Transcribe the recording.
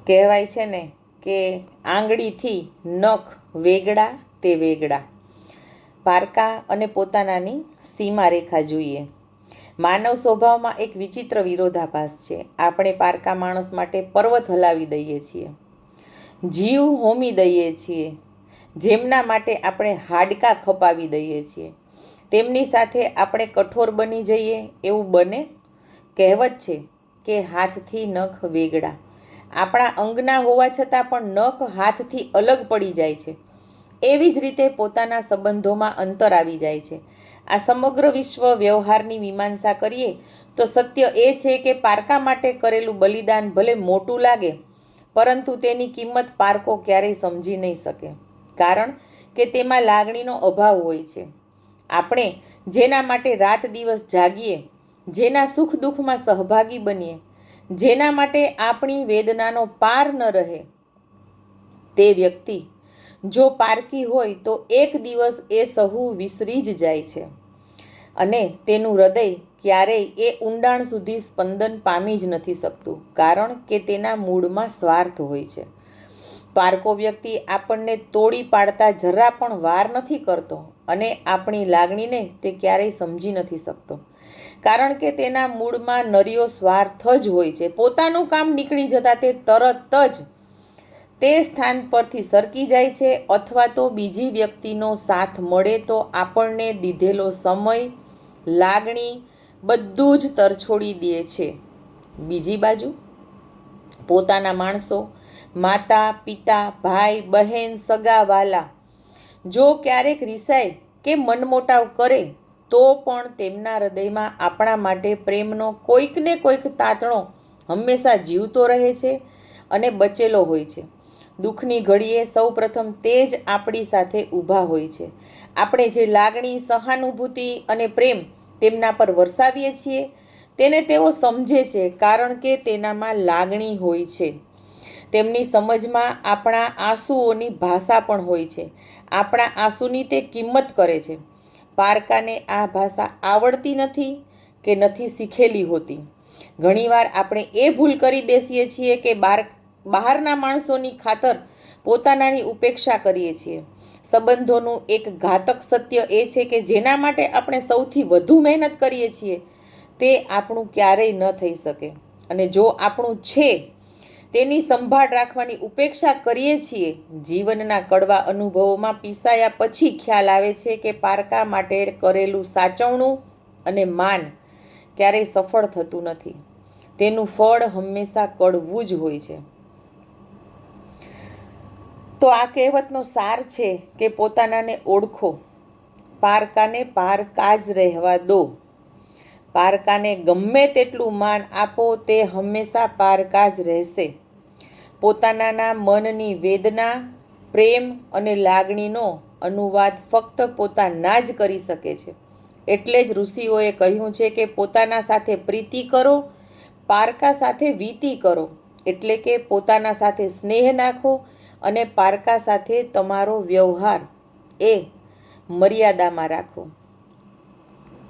કહેવાય છે ને કે આંગળીથી નખ વેગળા તે વેગળા. પારકા અને પોતાનાની સીમારેખા જોઈએ. માનવ સ્વભાવમાં એક વિચિત્ર વિરોધાભાસ છે. આપણે પારકા માણસ માટે પર્વત હલાવી દઈએ છીએ, જીવ હોમી દઈએ છીએ. જેમના માટે આપણે હાડકાં ખપાવી દઈએ છીએ, તેમની સાથે આપણે કઠોર બની જઈએ એવું બને? કહેવત છે કે હાથથી નખ વેગળા. આપણા અંગના હોવા છતાં પણ નખ હાથથી અલગ પડી જાય છે. એવી જ રીતે પોતાના સંબંધોમાં અંતર આવી જાય છે. આ સમગ્ર વિશ્વ વ્યવહારની મીમાંસા કરીએ તો સત્ય એ છે કે પારકા માટે કરેલું બલિદાન ભલે મોટું લાગે, પરંતુ તેની કિંમત પારકો ક્યારેય સમજી નહીં શકે, કારણ કે તેમાં લાગણીનો અભાવ હોય છે. આપણે જેના માટે રાત દિવસ જાગીએ, જેના સુખ દુઃખમાં સહભાગી બનીએ, જેના માટે આપણી વેદનાનો પાર ન રહે, તે વ્યક્તિ જો પારકી હોય તો એક દિવસ એ સહુ વિસરી જ જાય છે અને તેનું હૃદય ક્યારેય એ ઊંડાણ સુધી સ્પંદન પામી જ નથી શકતું, કારણ કે તેના મૂળમાં સ્વાર્થ હોય છે. પારકો વ્યક્તિ આપણને તોડી પાડતા જરા પણ વાર નથી કરતો અને આપણી લાગણીને તે ક્યારેય સમજી નથી શકતો, કારણ કે તેના મૂળમાં નરિયો સ્વાર્થ જ હોય છે. પોતાનું કામ નીકળી જતાં તે તરત જ તે સ્થાન પરથી સરકી જાય છે, અથવા તો બીજી વ્યક્તિનો સાથ મળે તો આપણને દીધેલો સમય, લાગણી બધું જ તરછોડી દે છે. બીજી બાજુ પોતાના માણસો, માતા પિતા, ભાઈ બહેન, સગા વહાલા જો ક્યારેક રિસાય કે મનમોટાવ કરે તો પણ તેમના હૃદયમાં આપણા માટે પ્રેમનો કોઈક ને કોઈક તાતણો હંમેશા જીવતો રહે છે અને બચેલો હોય છે. દુઃખની ઘડીએ સૌ પ્રથમ તે જ આપણી સાથે ઊભા હોય છે. આપણે જે લાગણી, સહાનુભૂતિ અને પ્રેમ તેમના પર વરસાવીએ છીએ તેને તેઓ સમજે છે, કારણ કે તેનામાં લાગણી હોય છે. તેમની સમજમાં આપણા આંસુઓની ભાષા પણ હોય છે. આપણા આંસુની તે કિંમત કરે છે. પારકાને આ ભાષા આવડતી નથી કે નથી શીખેલી હોતી. ઘણીવાર આપણે એ ભૂલ કરી બેસીએ છીએ કે બહારના માણસોની ખાતર પોતાનાની ઉપેક્ષા કરીએ છીએ. સંબંધોનું એક ઘાતક સત્ય એ છે કે જેના માટે આપણે સૌથી વધુ મહેનત કરીએ છીએ તે આપણું ક્યારેય ન થઈ શકે, અને જો આપણું છે તેની સંભાળ રાખવાની ઉપેક્ષા કરીએ છીએ. જીવનના કડવા અનુભવોમાં પીસાયા પછી ખ્યાલ આવે છે કે પારકા માટે કરેલું સાચવણું અને માન ક્યારેય સફળ થતું નથી. તેનું ફળ હંમેશા કડવું જ હોય છે. તો આ કહેવતનો સાર છે કે પોતાનાને ઓળખો, પારકાને પારકા જ રહેવા દો. પારકાને ગમે તેટલું માન આપો, તે હંમેશા પારકા જ રહેશે. પોતાનાના મનની વેદના, પ્રેમ અને લાગણીનો અનુવાદ ફક્ત પોતાના જ કરી શકે છે. એટલે જ ઋષિઓએ કહ્યું છે કે પોતાના સાથે પ્રીતિ કરો, પારકા સાથે વીતી કરો. એટલે કે પોતાના સાથે સ્નેહ રાખો અને પારકા સાથે તમારો વ્યવહાર એ મર્યાદામાં રાખો.